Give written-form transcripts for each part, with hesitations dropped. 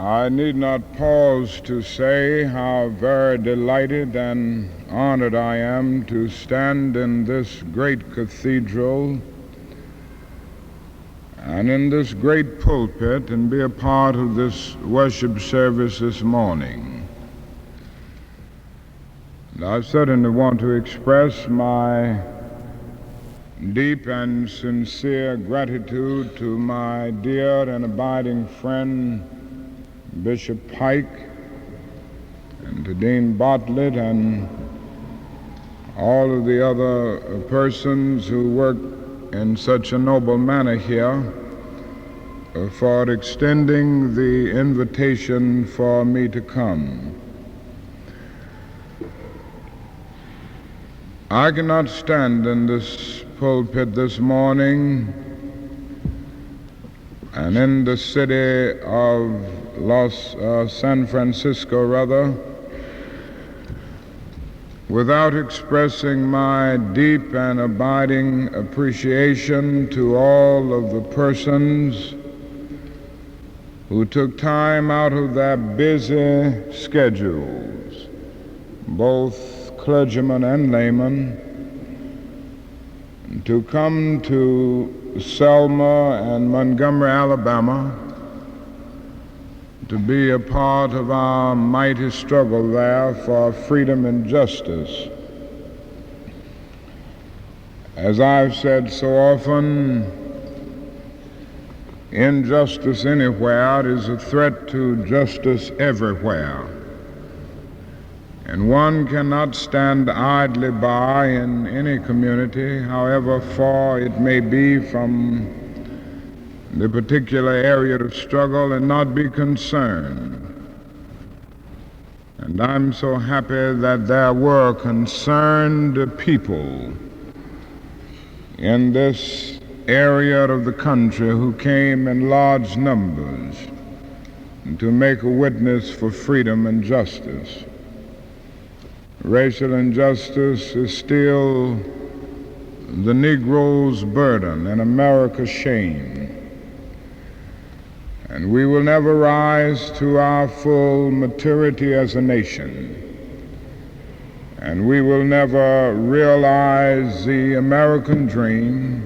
I need not pause to say how very delighted and honored I am to stand in this great cathedral and in this great pulpit and be a part of this worship service this morning. And I certainly want to express my deep and sincere gratitude to my dear and abiding friend Bishop Pike and to Dean Bartlett and all of the other persons who work in such a noble manner here for extending the invitation for me to come. I cannot stand in this pulpit this morning and in the city of San Francisco, without expressing my deep and abiding appreciation to all of the persons who took time out of their busy schedules, both clergymen and laymen, to come to Selma and Montgomery, Alabama, to be a part of our mighty struggle there for freedom and justice. As I've said so often, injustice anywhere is a threat to justice everywhere. And one cannot stand idly by in any community, however far it may be from the particular area of struggle, and not be concerned. And I'm so happy that there were concerned people in this area of the country who came in large numbers to make a witness for freedom and justice. Racial injustice is still the Negro's burden and America's shame. And we will never rise to our full maturity as a nation. And we will never realize the American dream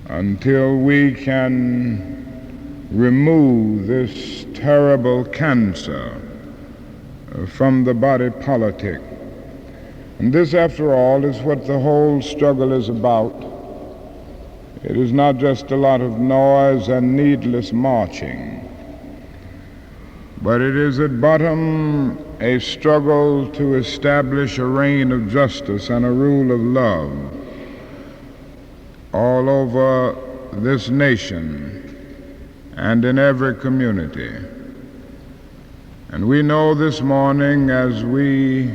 until we can remove this terrible cancer from the body politic. And this, after all, is what the whole struggle is about. It is not just a lot of noise and needless marching, but it is at bottom a struggle to establish a reign of justice and a rule of love all over this nation and in every community. And we know this morning, as we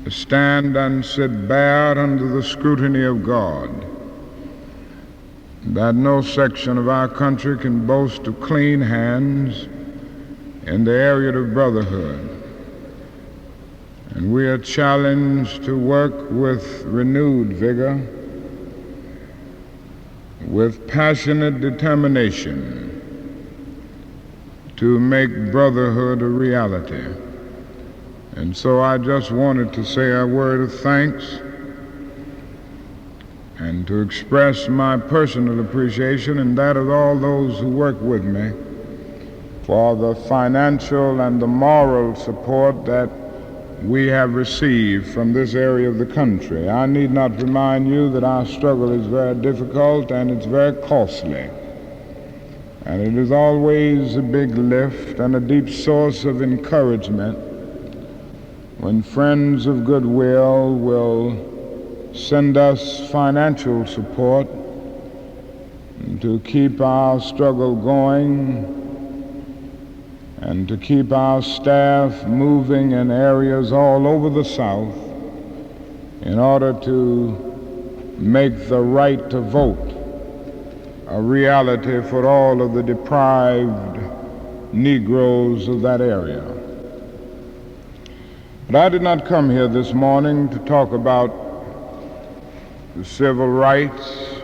stand and sit bare under the scrutiny of God, that no section of our country can boast of clean hands in the area of brotherhood. And we are challenged to work with renewed vigor, with passionate determination to make brotherhood a reality. And so I just wanted to say a word of thanks and to express my personal appreciation and that of all those who work with me for the financial and the moral support that we have received from this area of the country. I need not remind you that our struggle is very difficult and it's very costly. And it is always a big lift and a deep source of encouragement when friends of goodwill will send us financial support to keep our struggle going and to keep our staff moving in areas all over the South in order to make the right to vote a reality for all of the deprived Negroes of that area. But I did not come here this morning to talk about the civil rights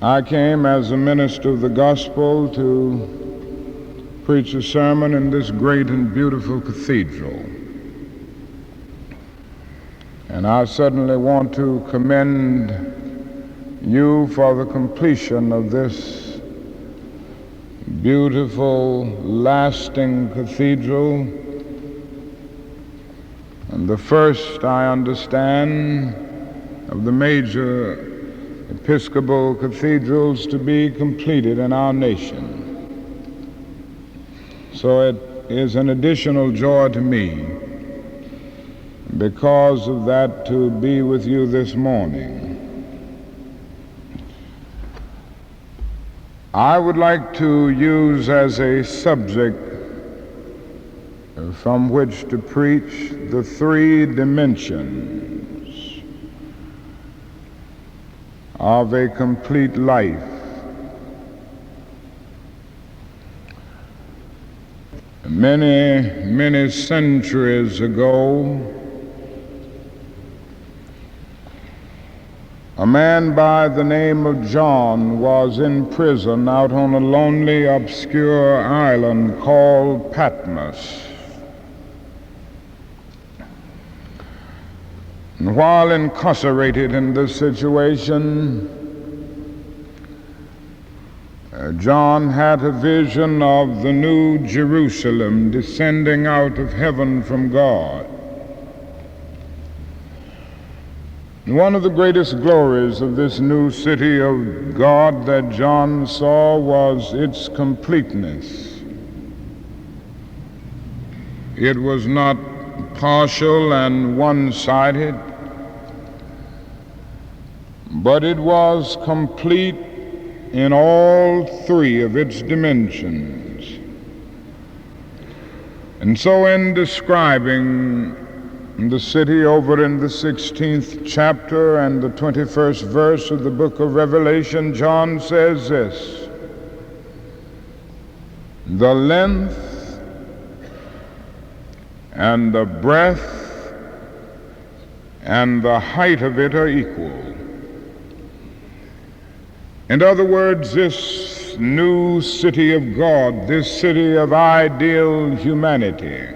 I came as a minister of the gospel to preach a sermon in this great and beautiful cathedral. And I certainly want to commend you for the completion of this beautiful, lasting cathedral. And the first, I understand, of the major Episcopal cathedrals to be completed in our nation. So it is an additional joy to me, because of that, to be with you this morning. I would like to use as a subject from which to preach the three dimensions of a complete life. Many centuries ago, a man by the name of John was in prison out on a lonely, obscure island called Patmos. And while incarcerated in this situation, John had a vision of the new Jerusalem descending out of heaven from God. And one of the greatest glories of this new city of God that John saw was its completeness. It was not partial and one-sided, but it was complete in all three of its dimensions. And so in describing the city over in the 16th chapter and the 21st verse of the book of Revelation, John says this: the length and the breadth and the height of it are equal. In other words, this new city of God, this city of ideal humanity,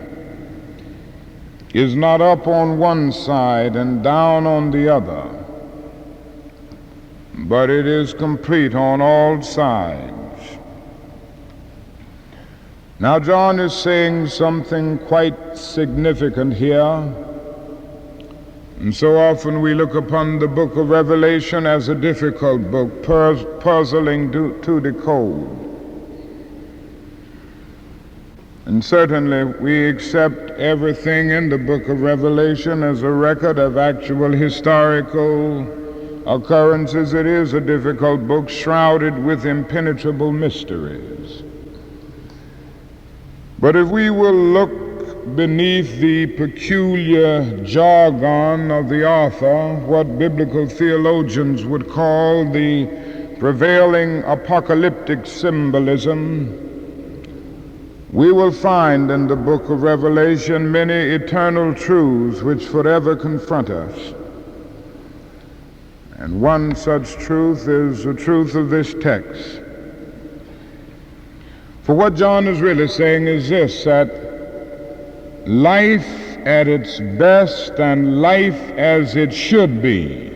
is not up on one side and down on the other, but it is complete on all sides. Now, John is saying something quite significant here. And so often we look upon the book of Revelation as a difficult book, puzzling to decode. And certainly we accept everything in the book of Revelation as a record of actual historical occurrences. It is a difficult book, shrouded with impenetrable mysteries. But if we will look beneath the peculiar jargon of the author, what biblical theologians would call the prevailing apocalyptic symbolism, we will find in the book of Revelation many eternal truths which forever confront us. And one such truth is the truth of this text. For what John is really saying is this, that life at its best and life as it should be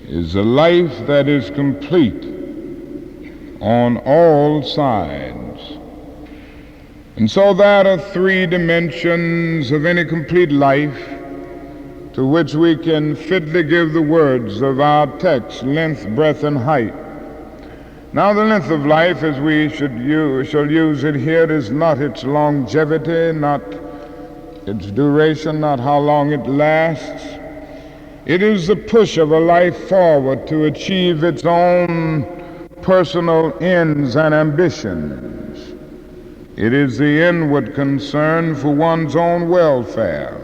is a life that is complete on all sides. And so there are three dimensions of any complete life to which we can fitly give the words of our text: length, breadth, and height. Now, the length of life, as we shall use it here, is not its longevity, not its duration, not how long it lasts. It is the push of a life forward to achieve its own personal ends and ambitions. It is the inward concern for one's own welfare.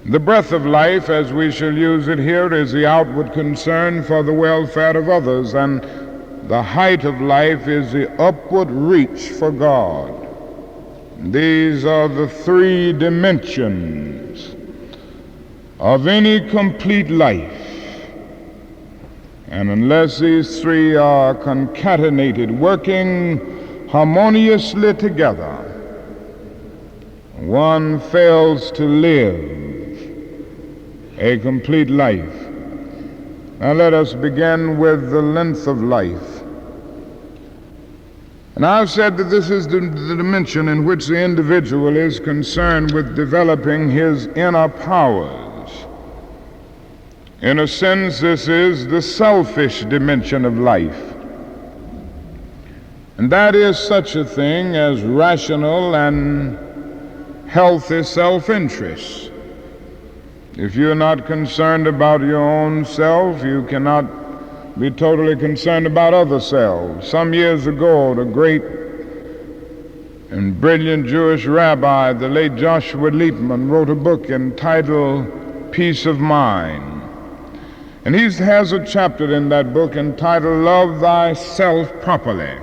The breadth of life, as we shall use it here, is the outward concern for the welfare of others, and the height of life is the upward reach for God. These are the three dimensions of any complete life. And unless these three are concatenated, working harmoniously together, one fails to live a complete life. Now let us begin with the length of life. And I've said that this is the dimension in which the individual is concerned with developing his inner powers. In a sense, this is the selfish dimension of life. And that is such a thing as rational and healthy self-interest. If you're not concerned about your own self, you cannot be totally concerned about other selves. Some years ago, the great and brilliant Jewish rabbi, the late Joshua Liepman, wrote a book entitled Peace of Mind. And he has a chapter in that book entitled Love Thyself Properly.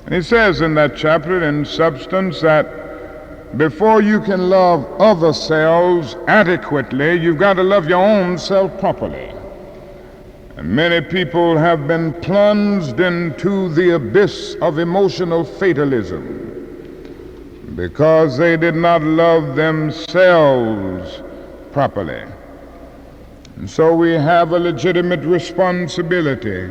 And he says in that chapter, in substance, that before you can love other selves adequately, you've got to love your own self properly. And many people have been plunged into the abyss of emotional fatalism because they did not love themselves properly. And so we have a legitimate responsibility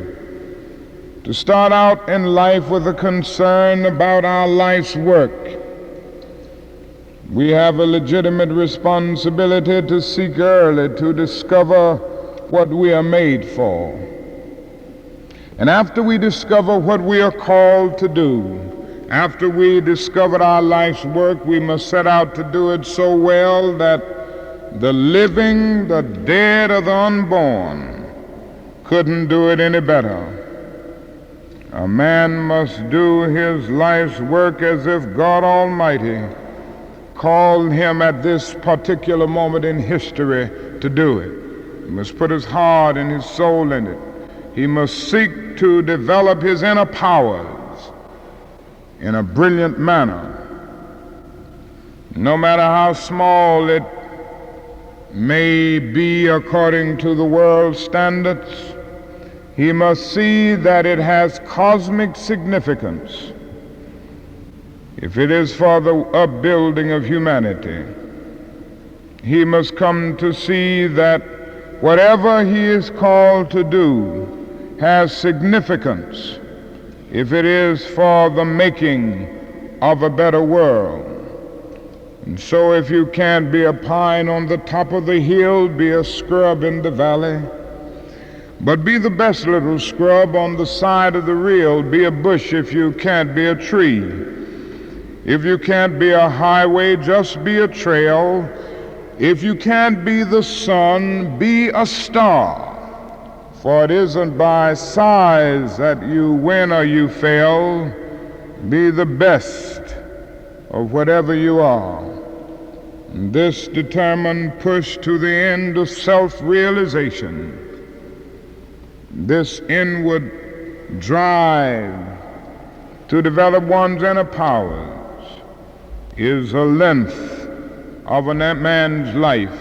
to start out in life with a concern about our life's work. We have a legitimate responsibility to seek early to discover what we are made for. And after we discover what we are called to do, after we discovered our life's work, we must set out to do it so well that the living, the dead, or the unborn couldn't do it any better. A man must do his life's work as if God Almighty called him at this particular moment in history to do it. He must put his heart and his soul in it. He must seek to develop his inner powers in a brilliant manner. No matter how small it may be according to the world's standards, he must see that it has cosmic significance if it is for the upbuilding of humanity. He must come to see that whatever he is called to do has significance if it is for the making of a better world. And so if you can't be a pine on the top of the hill, be a scrub in the valley. But be the best little scrub on the side of the reel. Be a bush if you can't be a tree. If you can't be a highway, just be a trail. If you can't be the sun, be a star. For it isn't by size that you win or you fail. Be the best of whatever you are. This determined push to the end of self-realization, this inward drive to develop one's inner powers, is a length of a man's life.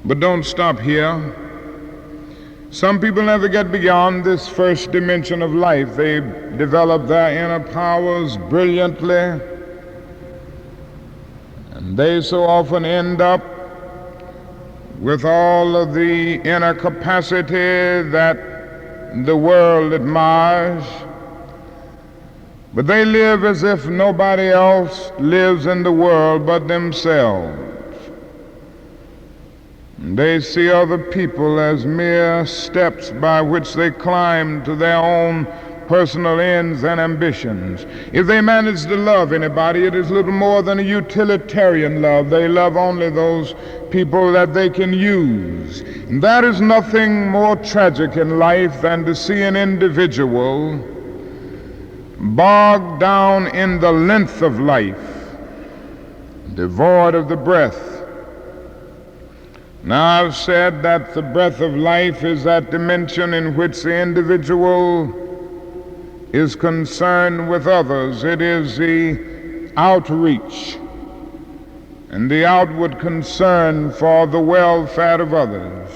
But don't stop here. Some people never get beyond this first dimension of life. They develop their inner powers brilliantly, and they so often end up with all of the inner capacity that the world admires, but they live as if nobody else lives in the world but themselves. They see other people as mere steps by which they climb to their own personal ends and ambitions. If they manage to love anybody, it is little more than a utilitarian love. They love only those people that they can use. And that is nothing more tragic in life than to see an individual bogged down in the length of life, devoid of the breath. Now, I've said that the breath of life is that dimension in which the individual is concerned with others. It is the outreach and the outward concern for the welfare of others.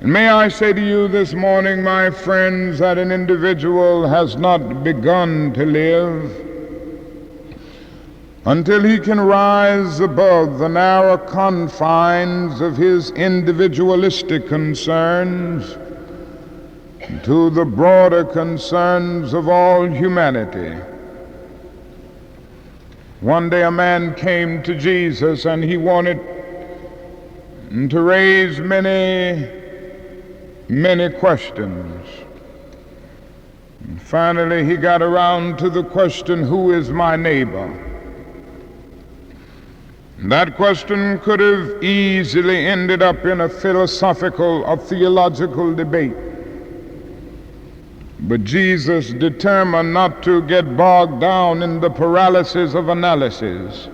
And may I say to you this morning, my friends, that an individual has not begun to live until he can rise above the narrow confines of his individualistic concerns to the broader concerns of all humanity. One day a man came to Jesus and he wanted to raise many questions. And finally he got around to the question, who is my neighbor? And that question could have easily ended up in a philosophical or theological debate. But Jesus, determined not to get bogged down in the paralysis of analysis,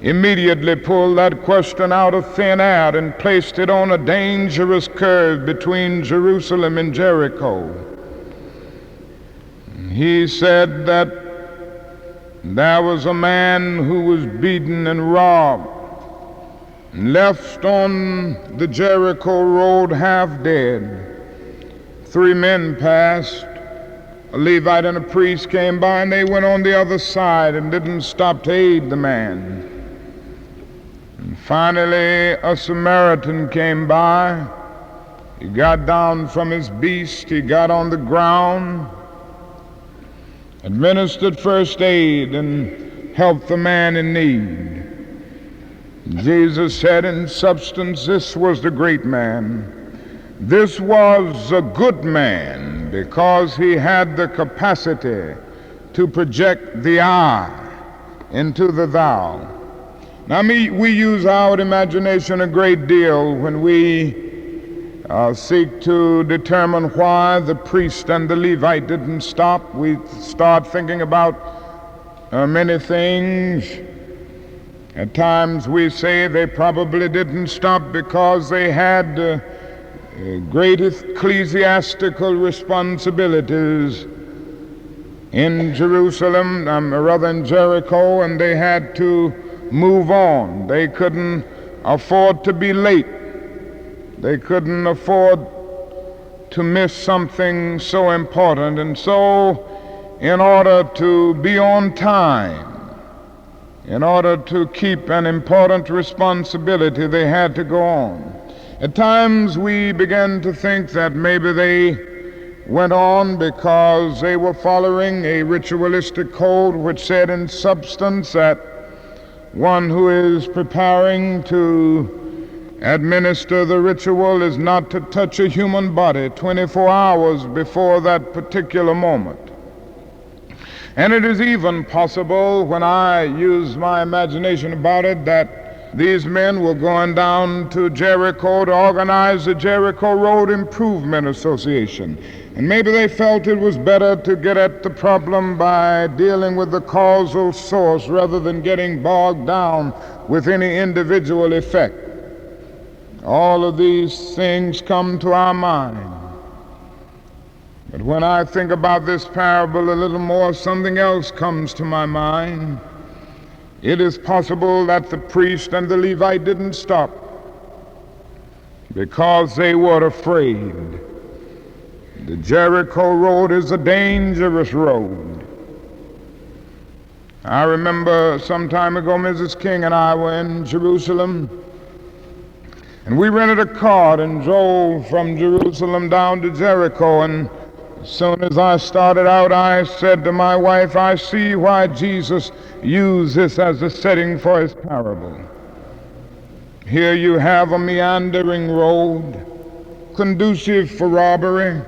immediately pulled that question out of thin air and placed it on a dangerous curve between Jerusalem and Jericho. He said that there was a man who was beaten and robbed, and left on the Jericho road half dead. 3 men passed. A Levite and a priest came by, and they went on the other side and didn't stop to aid the man. And finally, a Samaritan came by. He got down from his beast, he got on the ground, administered first aid, and helped the man in need. Jesus said, in substance, this was the great man. This was a good man because he had the capacity to project the I into the thou. Now, we use our imagination a great deal when we seek to determine why the priest and the Levite didn't stop. We start thinking about many things. At times we say they probably didn't stop because they had great ecclesiastical responsibilities in Jerusalem, rather in Jericho, and they had to move on. They couldn't afford to be late. They couldn't afford to miss something so important. And so, in order to be on time, in order to keep an important responsibility, they had to go on. At times we began to think that maybe they went on because they were following a ritualistic code which said in substance that one who is preparing to administer the ritual is not to touch a human body 24 hours before that particular moment. And it is even possible, when I use my imagination about it, that these men were going down to Jericho to organize the Jericho Road Improvement Association. And maybe they felt it was better to get at the problem by dealing with the causal source rather than getting bogged down with any individual effect. All of these things come to our mind. But when I think about this parable a little more, something else comes to my mind. It is possible that the priest and the Levite didn't stop because they were afraid. The Jericho road is a dangerous road. I remember some time ago, Mrs. King and I were in Jerusalem, and we rented a car and drove from Jerusalem down to Jericho. And as soon as I started out, I said to my wife, I see why Jesus used this as a setting for his parable. Here you have a meandering road, conducive for robbery.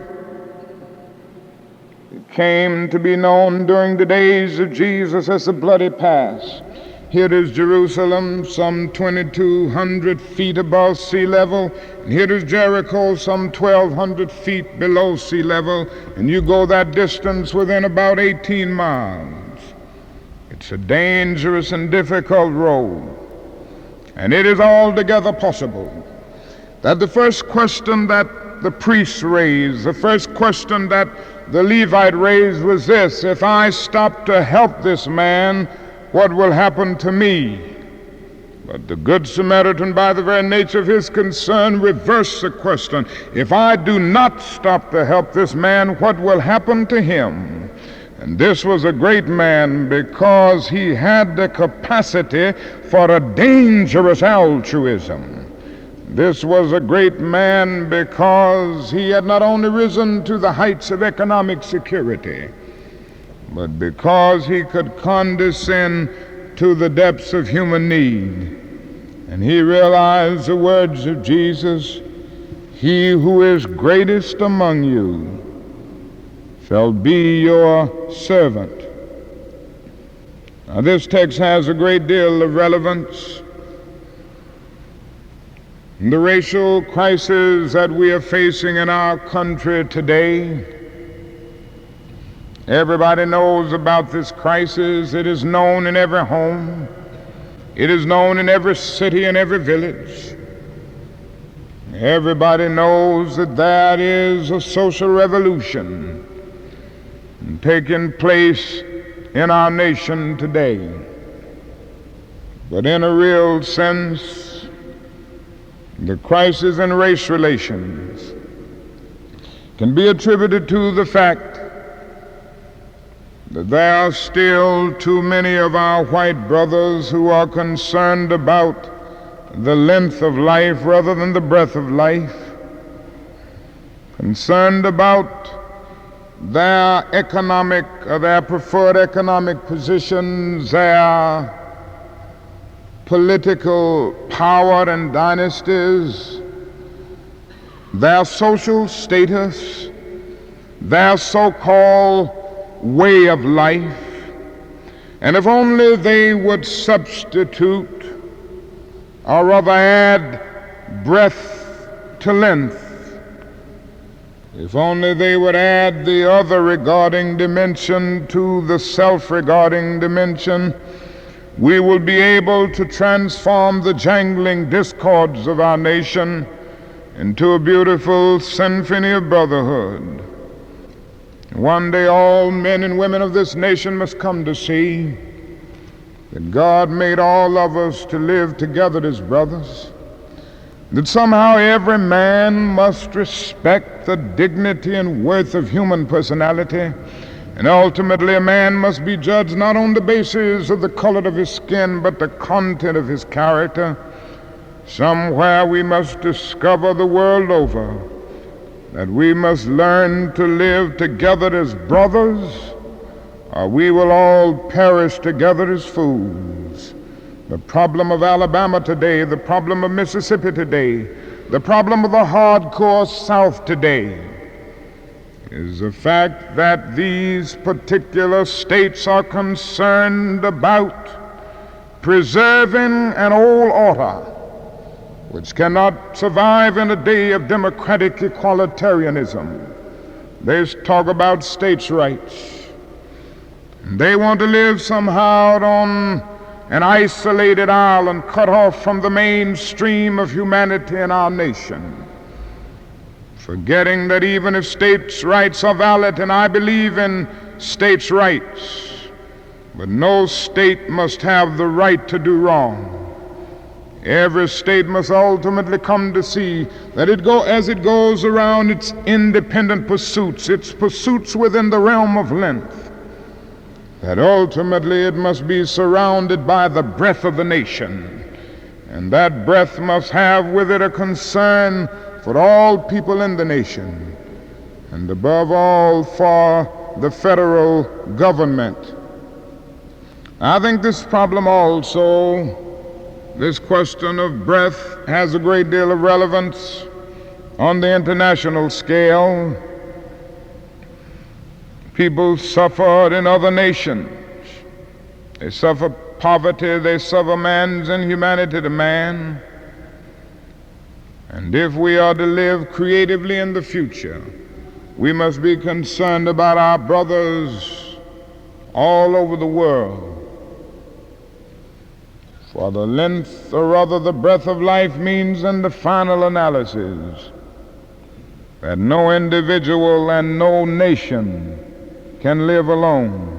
It came to be known during the days of Jesus as the Bloody Pass. Here is Jerusalem, some 2,200 feet above sea level. And here is Jericho, some 1,200 feet below sea level. And you go that distance within about 18 miles. It's a dangerous and difficult road. And it is altogether possible that the first question that the priests raised, the first question that the Levite raised was this: if I stop to help this man, what will happen to me? But the Good Samaritan, by the very nature of his concern, reversed the question. If I do not stop to help this man, what will happen to him? And this was a great man because he had the capacity for a dangerous altruism. This was a great man because he had not only risen to the heights of economic security, but because he could condescend to the depths of human need. And he realized the words of Jesus, "He who is greatest among you shall be your servant." Now, this text has a great deal of relevance. The racial crisis that we are facing in our country today, everybody knows about this crisis. It is known in every home. It is known in every city and every village. Everybody knows that there is a social revolution taking place in our nation today. But in a real sense, the crisis in race relations can be attributed to the fact that there are still too many of our white brothers who are concerned about the length of life rather than the breadth of life, concerned about their preferred economic positions, their political power and dynasties, their social status, their so-called way of life. And if only they would substitute, or rather add, breadth to length, if only they would add the other regarding dimension to the self-regarding dimension, we will be able to transform the jangling discords of our nation into a beautiful symphony of brotherhood. One day all men and women of this nation must come to see that God made all of us to live together as brothers, that somehow every man must respect the dignity and worth of human personality, and ultimately a man must be judged not on the basis of the color of his skin, but the content of his character. Somewhere we must discover the world over that we must learn to live together as brothers, or we will all perish together as fools. The problem of Alabama today, the problem of Mississippi today, the problem of the hardcore South today is the fact that these particular states are concerned about preserving an old order which cannot survive in a day of democratic equalitarianism. They talk about states' rights. They want to live somehow on an isolated island cut off from the mainstream of humanity in our nation, forgetting that even if states' rights are valid, and I believe in states' rights, but no state must have the right to do wrong. Every state must ultimately come to see that as it goes around its independent pursuits, its pursuits within the realm of length, that ultimately it must be surrounded by the breath of the nation, and that breath must have with it a concern for all people in the nation, and above all for the federal government. I think this problem also, this question of breath, has a great deal of relevance on the international scale. People suffer in other nations. They suffer poverty, they suffer man's inhumanity to man. And if we are to live creatively in the future, we must be concerned about our brothers all over the world. For the length, or rather the breadth of life, means in the final analysis that no individual and no nation can live alone.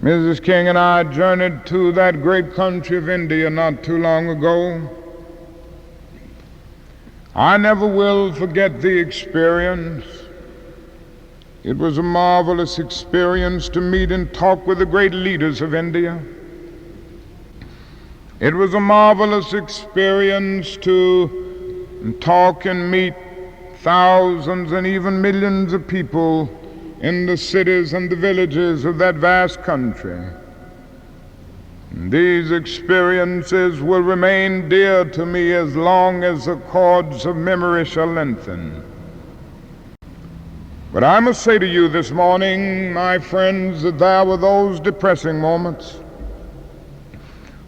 Mrs. King and I journeyed to that great country of India not too long ago. I never will forget the experience. It was a marvelous experience to meet and talk with the great leaders of India. It was a marvelous experience to talk and meet thousands and even millions of people in the cities and the villages of that vast country. These experiences will remain dear to me as long as the cords of memory shall lengthen. But I must say to you this morning, my friends, that there were those depressing moments.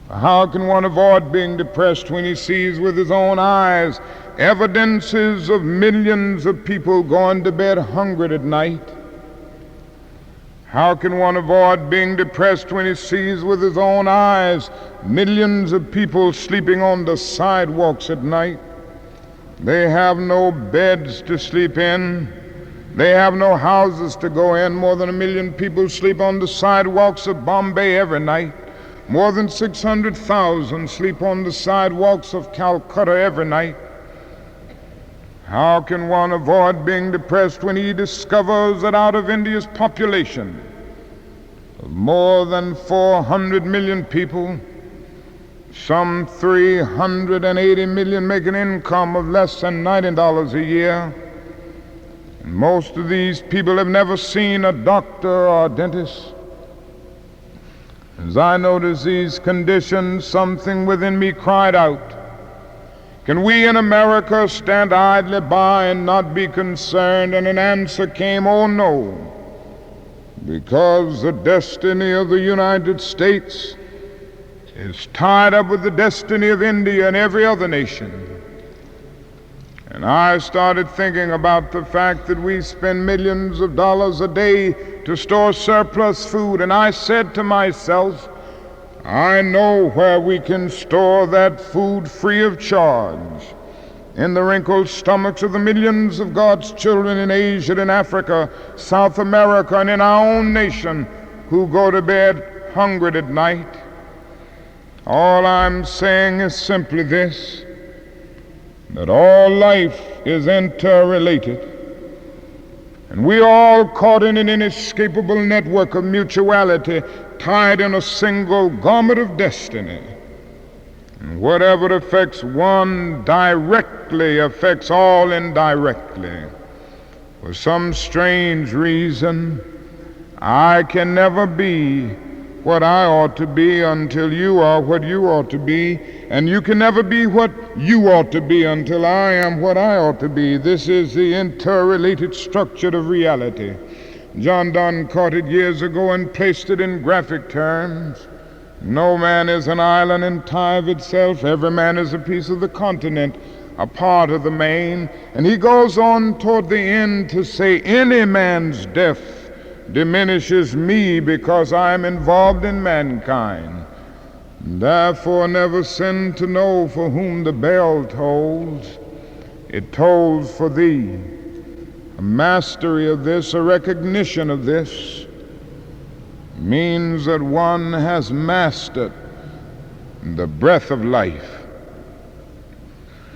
How can one avoid being depressed when he sees with his own eyes evidences of millions of people going to bed hungry at night? How can one avoid being depressed when he sees with his own eyes millions of people sleeping on the sidewalks at night? They have no beds to sleep in. They have no houses to go in. More than 1 million people sleep on the sidewalks of Bombay every night. More than 600,000 sleep on the sidewalks of Calcutta every night. How can one avoid being depressed when he discovers that out of India's population of more than 400 million people, some 380 million make an income of less than $90 a year? And most of these people have never seen a doctor or a dentist. As I noticed these conditions, something within me cried out, can we in America stand idly by and not be concerned? And an answer came, oh no, because the destiny of the United States is tied up with the destiny of India and every other nation. And I started thinking about the fact that we spend millions of dollars a day to store surplus food, and I said to myself, I know where we can store that food free of charge, in the wrinkled stomachs of the millions of God's children in Asia and Africa, South America, and in our own nation who go to bed hungry at night. All I'm saying is simply this, that all life is interrelated, and we are all caught in an inescapable network of mutuality, tied in a single garment of destiny. And whatever affects one directly affects all indirectly. For some strange reason, I can never be what I ought to be until you are what you ought to be, and you can never be what you ought to be until I am what I ought to be. This is the interrelated structure of reality. John Donne caught it years ago and placed it in graphic terms. No man is an island entire of itself. Every man is a piece of the continent, a part of the main. And he goes on toward the end to say, any man's death diminishes me because I am involved in mankind. Therefore never sin to know for whom the bell tolls. It tolls for thee. A mastery of this, a recognition of this, means that one has mastered the breath of life.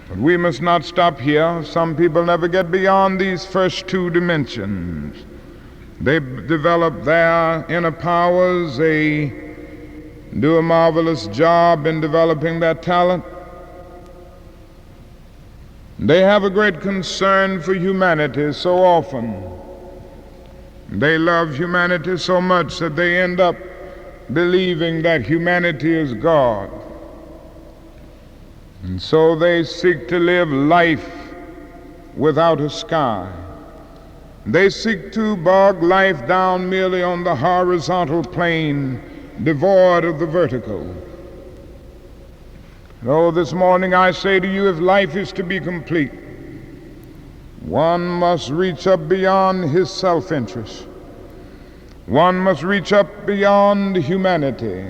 But we must not stop here. Some people never get beyond these first two dimensions. They develop their inner powers, they do a marvelous job in developing their talent. They have a great concern for humanity so often. They love humanity so much that they end up believing that humanity is God. And so they seek to live life without a sky. They seek to bog life down merely on the horizontal plane, devoid of the vertical. Oh, this morning I say to you, if life is to be complete, one must reach up beyond his self-interest. One must reach up beyond humanity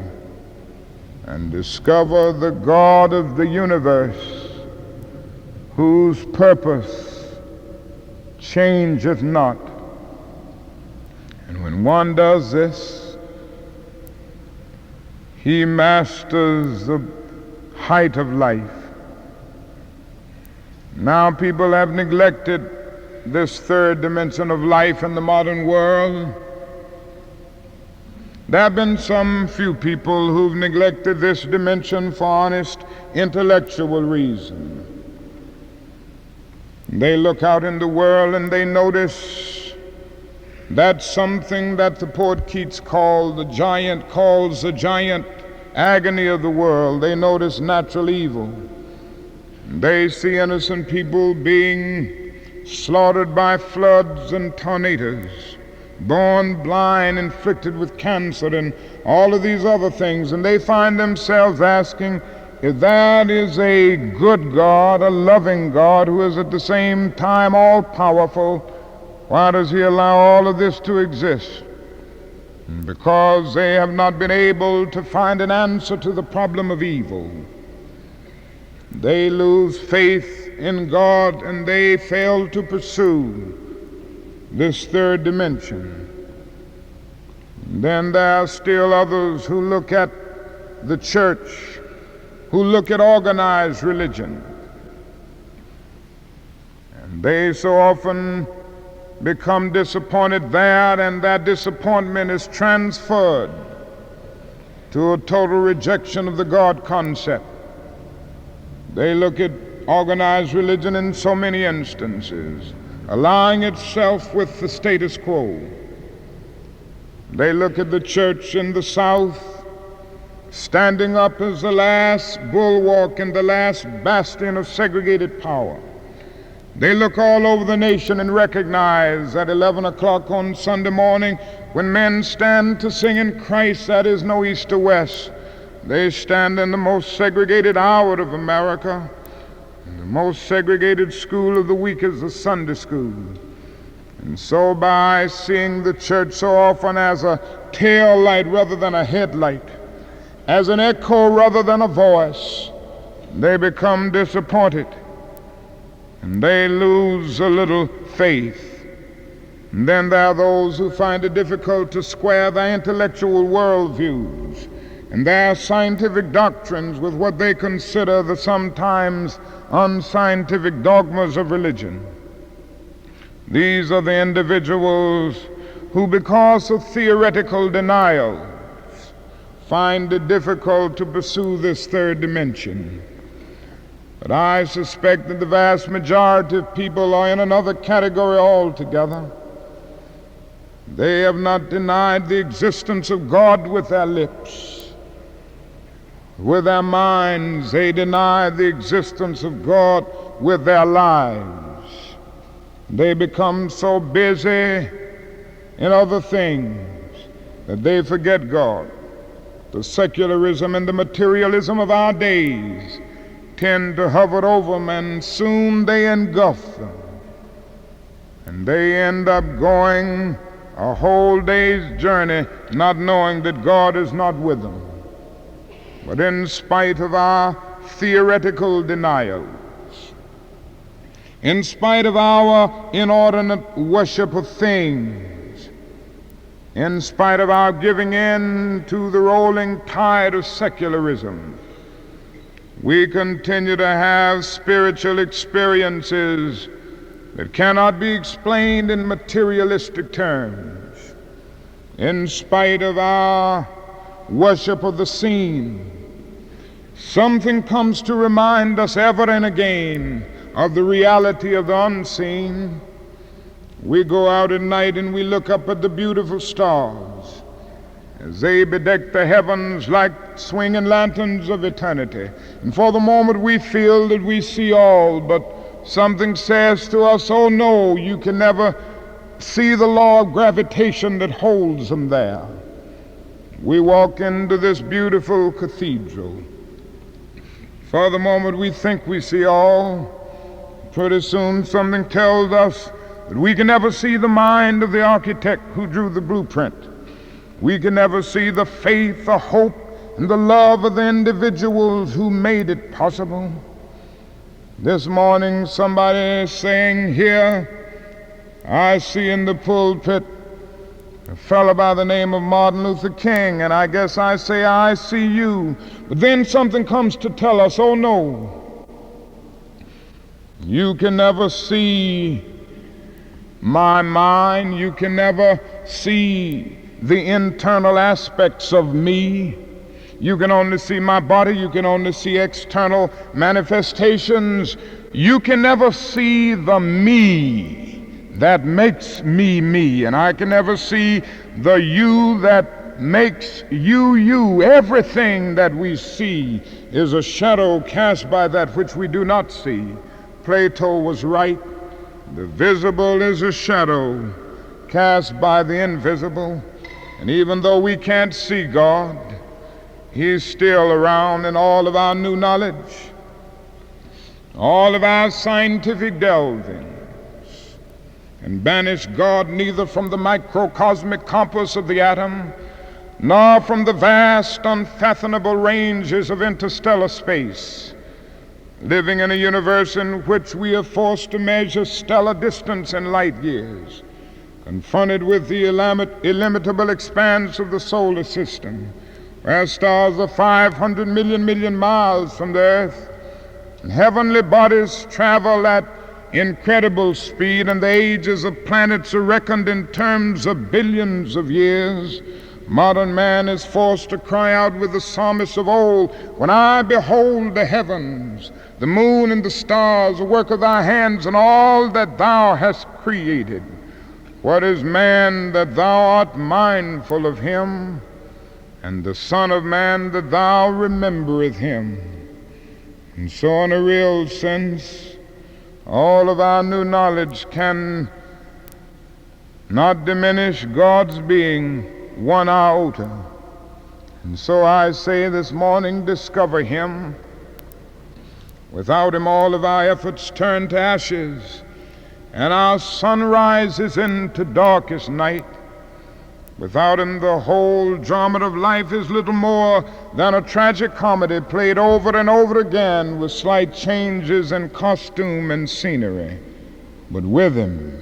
and discover the God of the universe, whose purpose changeth not. And when one does this, He masters the height of life. Now people have neglected this third dimension of life in the modern world. There have been some few people who've neglected this dimension for honest intellectual reason. They look out in the world and they notice that something that the poet Keats calls the giant agony of the world. They notice natural evil. They see innocent people being slaughtered by floods and tornadoes, born blind, inflicted with cancer, and all of these other things. And they find themselves asking, if that is a good God, a loving God, who is at the same time all-powerful, why does he allow all of this to exist? Because they have not been able to find an answer to the problem of evil. They lose faith in God and they fail to pursue this third dimension. Then there are still others who look at the church, who look at organized religion. And they so often become disappointed there, and that disappointment is transferred to a total rejection of the God concept. They look at organized religion in so many instances, aligning itself with the status quo. They look at the church in the South, standing up as the last bulwark and the last bastion of segregated power. They look all over the nation and recognize at 11 o'clock on Sunday morning, when men stand to sing in Christ, that is no east or west. They stand in the most segregated hour of America. And the most segregated school of the week is the Sunday school. And so by seeing the church so often as a tail light rather than a headlight, as an echo rather than a voice, they become disappointed. And they lose a little faith. And then there are those who find it difficult to square their intellectual worldviews and their scientific doctrines with what they consider the sometimes unscientific dogmas of religion. These are the individuals who, because of theoretical denials, find it difficult to pursue this third dimension. But I suspect that the vast majority of people are in another category altogether. They have not denied the existence of God with their lips. With their minds, they deny the existence of God with their lives. They become so busy in other things that they forget God. The secularism and the materialism of our days tend to hover over them, and soon they engulf them. And they end up going a whole day's journey not knowing that God is not with them. But in spite of our theoretical denials, in spite of our inordinate worship of things, in spite of our giving in to the rolling tide of secularism, we continue to have spiritual experiences that cannot be explained in materialistic terms. In spite of our worship of the seen, something comes to remind us ever and again of the reality of the unseen. We go out at night and we look up at the beautiful stars as they bedeck the heavens like swinging lanterns of eternity. And for the moment we feel that we see all, but something says to us, oh no, you can never see the law of gravitation that holds them there. We walk into this beautiful cathedral. For the moment we think we see all. Pretty soon something tells us that we can never see the mind of the architect who drew the blueprint. We can never see the faith, the hope, and the love of the individuals who made it possible. This morning somebody is saying here, I see in the pulpit A fellow by the name of Martin Luther King, and I guess I say, I see you. But then something comes to tell us, oh no, you can never see my mind. You can never see the internal aspects of me. You can only see my body. You can only see external manifestations. You can never see the me that makes me me, and I can never see the you that makes you you. Everything that we see is a shadow cast by that which we do not see. Plato was right. The visible is a shadow cast by the invisible. And even though we can't see God, He's still around in all of our new knowledge, all of our scientific delvings, and banish God neither from the microcosmic compass of the atom, nor from the vast, unfathomable ranges of interstellar space, living in a universe in which we are forced to measure stellar distance in light years, confronted with the illimitable expanse of the solar system, where stars are 500 million miles from the earth, and heavenly bodies travel at incredible speed, and the ages of planets are reckoned in terms of billions of years. Modern man is forced to cry out with the psalmist of old, when I behold the heavens, the moon and the stars, the work of thy hands, and all that thou hast created. What is man that thou art mindful of him, and the Son of Man that thou remembereth him? And so in a real sense, all of our new knowledge can not diminish God's being one iota. And so I say this morning, discover Him. Without Him, all of our efforts turn to ashes, and our sun rises into darkest night. Without Him, the whole drama of life is little more than a tragic comedy played over and over again with slight changes in costume and scenery. But with Him,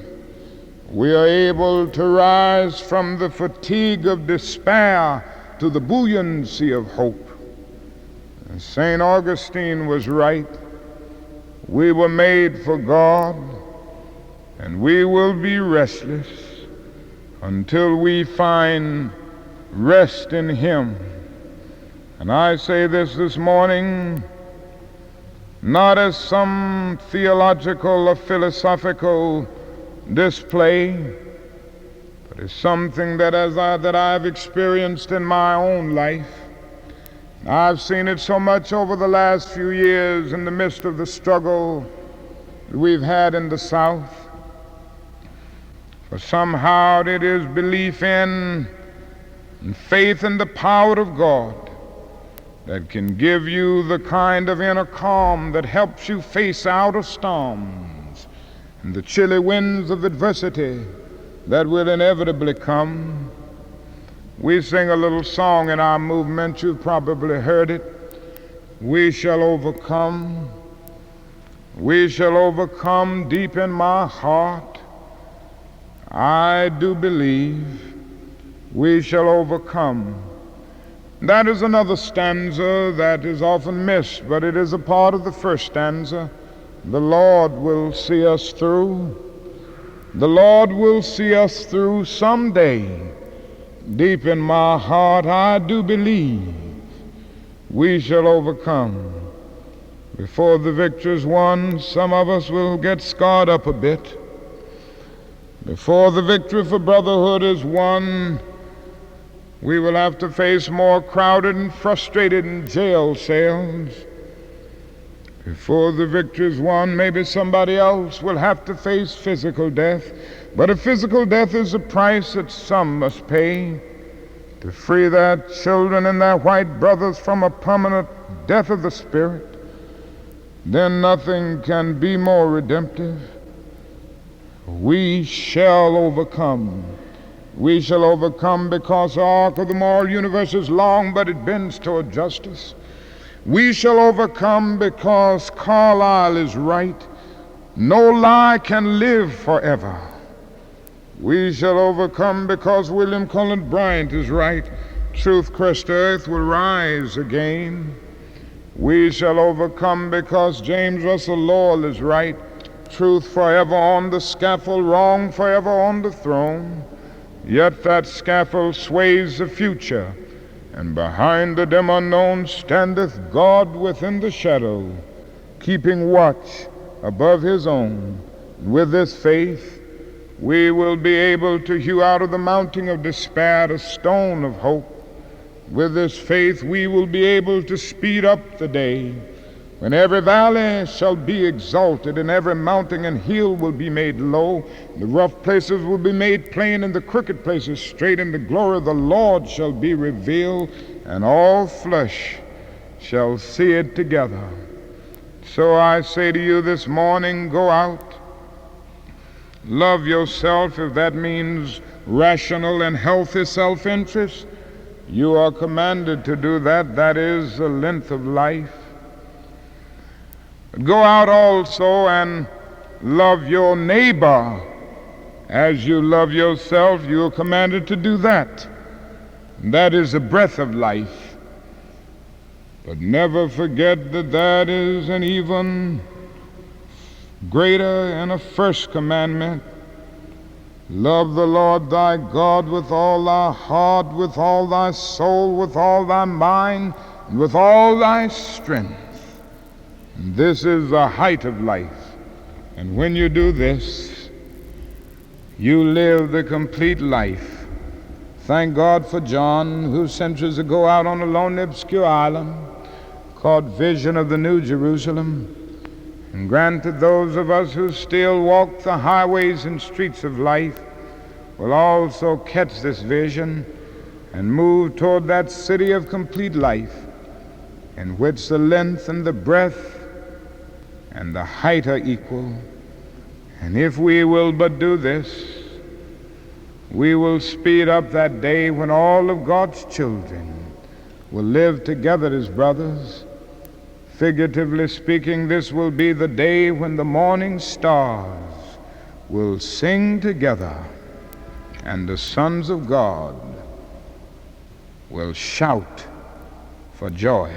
we are able to rise from the fatigue of despair to the buoyancy of hope. And St. Augustine was right. We were made for God, and we will be restless until we find rest in Him. And I say this morning, not as some theological or philosophical display, but as something that I've experienced in my own life. I've seen it so much over the last few years in the midst of the struggle that we've had in the South. For somehow it is belief in and faith in the power of God that can give you the kind of inner calm that helps you face outer storms and the chilly winds of adversity that will inevitably come. We sing a little song in our movement, you've probably heard it. We shall overcome. We shall overcome. Deep in my heart, I do believe we shall overcome. That is another stanza that is often missed, but it is a part of the first stanza. The Lord will see us through. The Lord will see us through someday. Deep in my heart, I do believe we shall overcome. Before the victory's won, some of us will get scarred up a bit. Before the victory for brotherhood is won, we will have to face more crowded and frustrated in jail cells. Before the victory is won, maybe somebody else will have to face physical death. But if physical death is the price that some must pay to free their children and their white brothers from a permanent death of the spirit, then nothing can be more redemptive. We shall overcome. We shall overcome because the arc of the moral universe is long, but it bends toward justice. We shall overcome because Carlyle is right. No lie can live forever. We shall overcome because William Cullen Bryant is right. Truth crushed earth will rise again. We shall overcome because James Russell Lowell is right. Truth forever on the scaffold, wrong forever on the throne. Yet that scaffold sways the future, and behind the dim unknown standeth God within the shadow, keeping watch above his own. With this faith, we will be able to hew out of the mountain of despair a stone of hope. With this faith, we will be able to speed up the day when every valley shall be exalted, and every mountain and hill will be made low. The rough places will be made plain, and the crooked places straight, and the glory of the Lord shall be revealed, and all flesh shall see it together. So I say to you this morning, go out, love yourself. If that means rational and healthy self-interest, you are commanded to do that. That is the length of life. Go out also and love your neighbor as you love yourself. You are commanded to do that. That is the breath of life. But never forget that that is an even greater and a first commandment. Love the Lord thy God with all thy heart, with all thy soul, with all thy mind, and with all thy strength. And this is the height of life. And when you do this, you live the complete life. Thank God for John, who centuries ago out on a lonely, obscure island caught vision of the New Jerusalem, and granted those of us who still walk the highways and streets of life will also catch this vision and move toward that city of complete life, in which the length and the breadth and the height are equal. And if we will but do this, we will speed up that day when all of God's children will live together as brothers. Figuratively speaking, this will be the day when the morning stars will sing together and the sons of God will shout for joy.